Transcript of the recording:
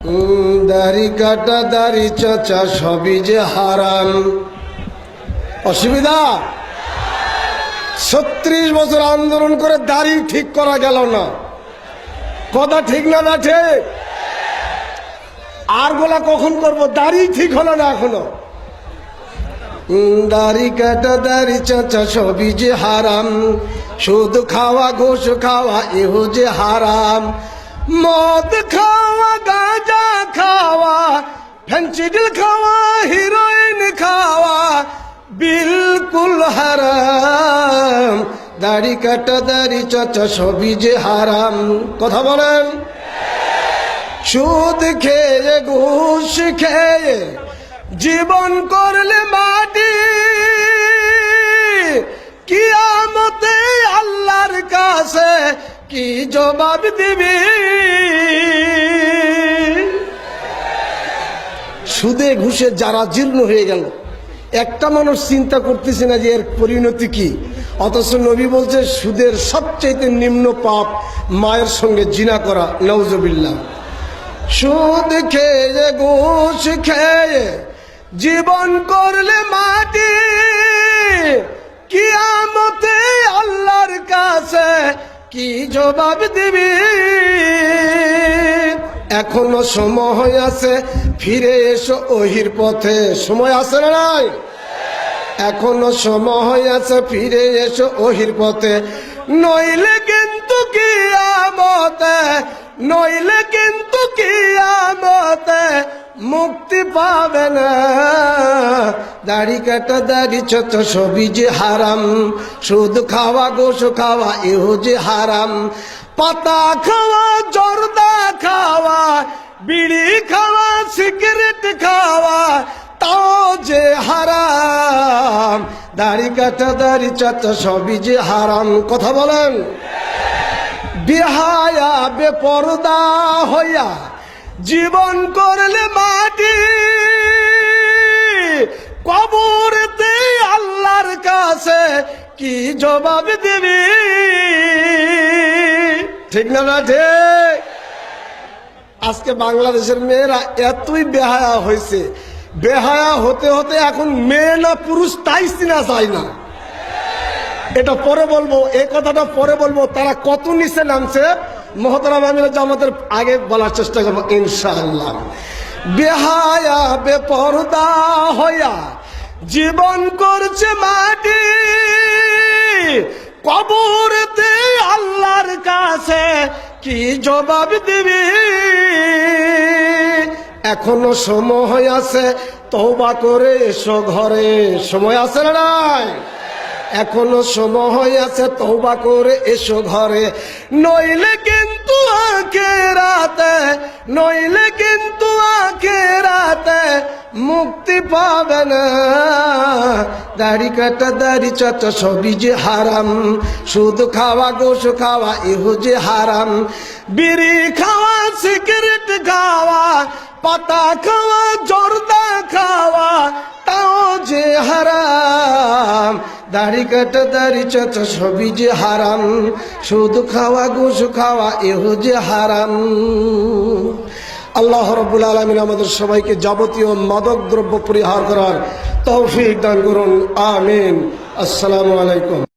দাড়ি কাটা দাড়ি চাচা সবই যে হারাম। অসুবিধা 36 বছর আন্দোলন করে দাড়ি ঠিক করা গেল না। কথা ঠিক না না ঠিক? আর গোলা কখন করব? দাড়ি ঠিক হলো না এখনো। দাড়ি কাটা দাড়ি চাচা সবই যে হারাম, সুদ খাওয়া ঘুষ খাওয়া এও যে হারাম, মদ খাওয়া গাঁজা খাওয়া ফেন্সিডিল খাওয়া হিরোইন খাওয়া বিলকুল হারাম। দাড়ি কাটা দাড়ি চাচা সবই যে হারাম। কথা বলেন। সুদ খেয়ে ঘুষ খেয়ে জীবন করলে মাটি, কিয়ামতে আল্লাহর কাছে কি জবাব দিবি? সুদে ঘুষে যারা জীর্ণ হয়ে গেল, একটা মানুষ চিন্তা করতেছে না যে এর পরিণতি কি। অথচ নবী বলছে সুদের সবচাইতে নিম্ন পাপ মায়ের সঙ্গে জিনা করা। নাউজুবিল্লাহ। সুদ খেয়ে ঘুষ খেয়ে জীবন করলে মাটি, কিয়ামতে আল্লাহর কাছে কি জবাব দিবি? এখনো সময় আছে, ফিরে এসো ওহির পথে। সময় আছে না নাই? এখনো সময় আছে, ফিরে এসো ওহির পথে। নইলে কিন্তু কিয়ামতে, নইলে কিন্তু কিয়ামতে মুক্তি পাবে না। দাড়ি কাটা দাড়ি চাচা সবই যে হারাম, সুদ খাওয়া ঘুষ খাওয়া এও যে হারাম, পাতা খাওয়া জর্দা খাওয়া বিড়ি খাওয়া সিগারেট খাওয়া তাও যে হারাম। দাড়ি কাটা দাড়ি চাচা সবই যে হারাম। কথা বলেন। বেহায়া বেপরদা হইয়া জীবন করলে মাটি, কবরেতে আল্লাহর কাছে কি জবাব দিবি? ঠিক না না ঠিক? আজকে বাংলাদেশের মেয়েরা এতই বেহায়া হয়েছে, বেহায়া হতে হতে এখন মেয়ে না পুরুষ তাই চিনা যায় না। এটা পরে বলবো, এই কথাটা পরে বলবো। তারা কত নিচে নামছে মহতরাম আমিরা জামাতের আগে বলার চেষ্টা করবো ইনশাআল্লাহ। বেহায়া বেপরদা হইয়া জীবন করছে মাটি, কবরেতে আল্লাহর কাছে কি জবাব দিবি? এখনো সময় আছে, তওবা করে এসো ঘরে। সময় আছে না নাই? এখনো সময় আছে, তওবা করে এসো ঘরে। নইলে কিন্তু আখিরাতে, নইলে কিন্তু আখিরাতে মুক্তি পাবে না। দাড়ি কাটা দাড়ি চাচা সবই যে হারাম, সুদ খাওয়া ঘুষ খাওয়া এও যে হারাম, বিড়ি খাওয়া সিগারেট খাওয়া পাতা খাওয়া জর্দা খাওয়া তাও যে হারাম। দাড়ি কাটা দাড়ি চাচা সবই যে হারাম, সুদ খাওয়া ঘুষ খাওয়া এও যে হারাম। আল্লাহ রাব্বুল আলামিন আমাদের সবাইকে যাবতীয় মাদক দ্রব্য পরিহার করার তৌফিক দান করুন। আমিন। আসসালামু আলাইকুম।